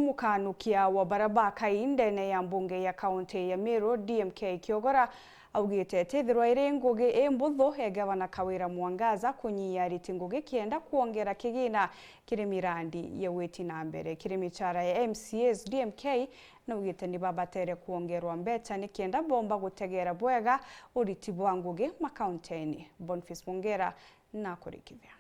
n'umukanukia wa barabara kaindene ya mbunge ya kaunti ya Meru DMK KIOGORA augite tethirwa iri ngugi embuthu ya gavana Kawira Mwangaza Kûniyia riti ngugi kienda kuongera kigina kiri mirandi ya weti na mbere kiri micara ya MCAS DMK naugite ni babatere kuongerwa mbeta ni kienda bomba gutegera bwega uriti bwa ngugi makaunteni. Boniface Mongera na kurikithia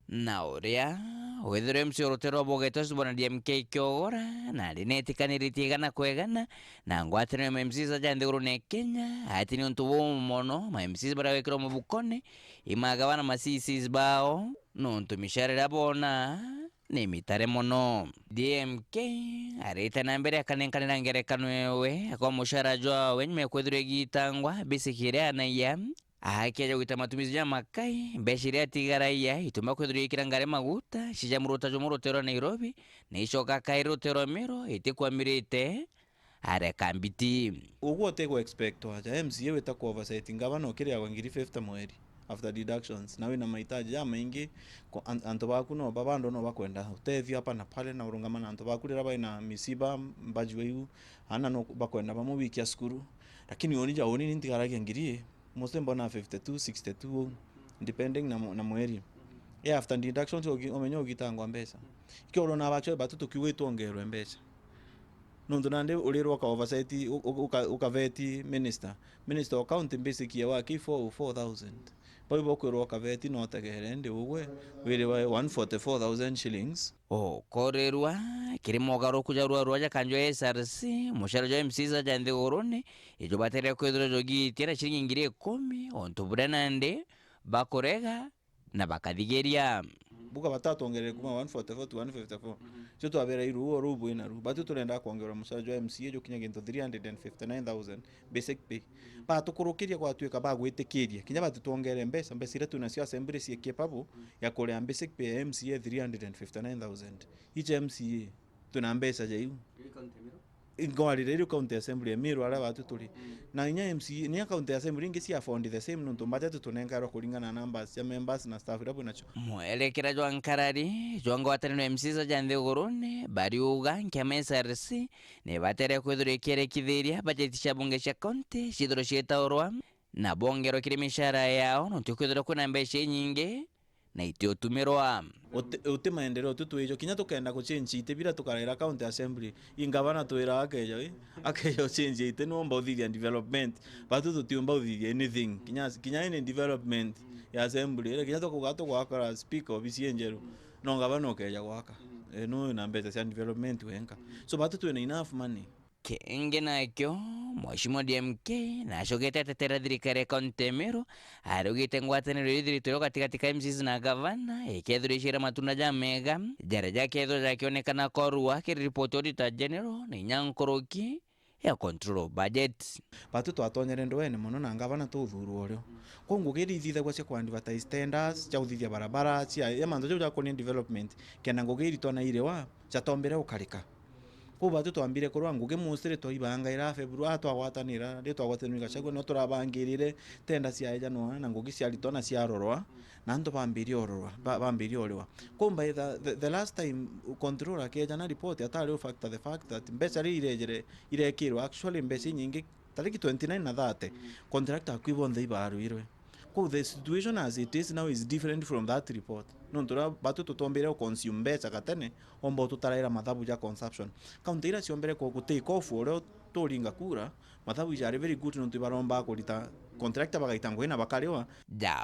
na uria wethere MC orotero bogetos bona DMK KIOGORA na linetikaniritigana kwegana na ngwatene MCs ajandeguru ne Kenya atini ontubo mono ma MCs bara wekero mubukone imagabana masisi bao no ntumisharira bona ne mitare mono DMK areta na mbere akanenkanira ngerekano yewe kwa mushara jwa wenye kwethire gitangwa bisikire na ya ahakeja gwita matumizi ya makai mbeshiria tigaraia ituma kwethire ikira ngare maguta shija murota jo murotero Nairobi na ishoka kairotero Meru itikwamirite are kambiti ugo tego expect aja MCA weta ku oversight ngabano kiria kwa ngiri 50 mweri after deductions nawe na mahitaji ya maingi anto baku no babando no bakwenda utethi hapa na pale na urungamana anto baku rira baina misiba mbajweyu ana no bakwenda bamubikia skuru lakini onija oni ntigaragia ngiri mostly mbona 52 62 depending na mweri after deductions omenyo gitangwa mbesa ikoro na bacho batutu kiwetu ongerwe mbesa nondo nande ulirwa ka oversight ukaveti minister account basic ya waki 4000 baibo kwirwa kaveti no tagerende uwe wire wa 144,000 shillings korerwa kirimo garo kujarwa rwaja kanjo SRC mushara jo MCs ajande gorone ijo batere kwedro jogi tira shilingi ngire 10 onto buranande bakorega na bakadigeria buka batatu ongerere kuma 144 to 154 cyo twabera iruo rubu ina ru batu turenda kuongera mushara jo MCA jo kinya gento 359,000 basic pay batu kurukiria kwa tweka bagwitikiria kinya batu tuongere mbesa mbesire tunacio assembly sie capable ya kole basic pay MCA 359,000 each MCA tuna mbesa jeu ingwalire iri county assembly Meru ara batu tuli na inya MCA ni county assembly ngi cia fund the same nuntu budget tunengaro kulingana na numbers ya members na staff rapo nacho mwelekera jwa nkarari jwango wataneno MCs ajande gorone bari uga nkya SRC ne batere kwethire kere kithiria budget cia bunge cia county cithiro cietaurwa na bongero kiri mishara yao nuntu kwethire kuna mbeshe nyingi na itio tumirwa uti maendeleo tutuijo kinya tukenda ku change ite bila tukarera county assembly ingabana twira akejo change ite no mbothithia development batu tutiumba uthithia anything kinya any development ya assembly ile kinya tukugato gwakara speaker obisi enjeru no ngabana okeja gwaka no na mbeza cia development wenka so batu twina enough money kenge nakyo Mheshimiwa DMK na shogete tetera thirikari kaunti Meru arugite ngwataniro ithirito katikati ka MCs na gavana ikethurishira matunda ja mega jaraja ketho jakionekana korwa kiri report auditor general na nyankoroki ya control budget batu twatonyere ndwene muno na gavana tuthurwo ryo kongo giri thitha gwa cia ku advertise tenders cha uthithia barabara cia ya manzo ja koni development kena ngogiri tona ire wa cha tombere ukarika kuba tutwambire kurwa nguge musire toibanga ira February twagwatanira ri twagwatanira gacago no turabangirire tenda cia eja no na ngugi cia litona cia rorwa na ndo bambiri orwa kumba the last time controller keja na report atari factor the fact that mbesa ri irekirwa actually mbesa nyingi tariki 29 na 30 contractor akwibonde ibaru irwe the situation as it is now is different from that report no ntura batu tutombere consume becha katene ombo tutaraira mathabu ja consumption county ira cionbere ko take off oro toringa kura mathabu ja very good no tubaromba kulita contractor bagaitangwe na bakariwa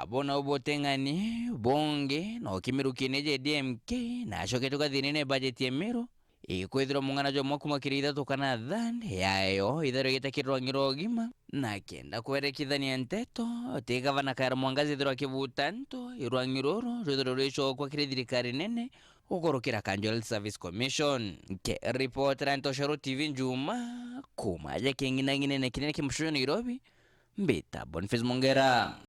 bona ubotengani bonge no kimirukine je DMK na shoketo kathinene budget ya Meru ikwithira mungana jo mwakumakira ithatu kana thani yayo ithero gitakirwa ngiro UGIMA na kenda kwerekithania nteto ti gavana Kawira Mwangaza ithiro kibutanto irwangiroro rithiro richo kwa kiri thirikari nene ukorokira Kanjo Service Commission ke reporter Ntosharu TV Njuma kuma je kingina ngine kinene kimshuyo Nairobi mbita Boniface Mongera.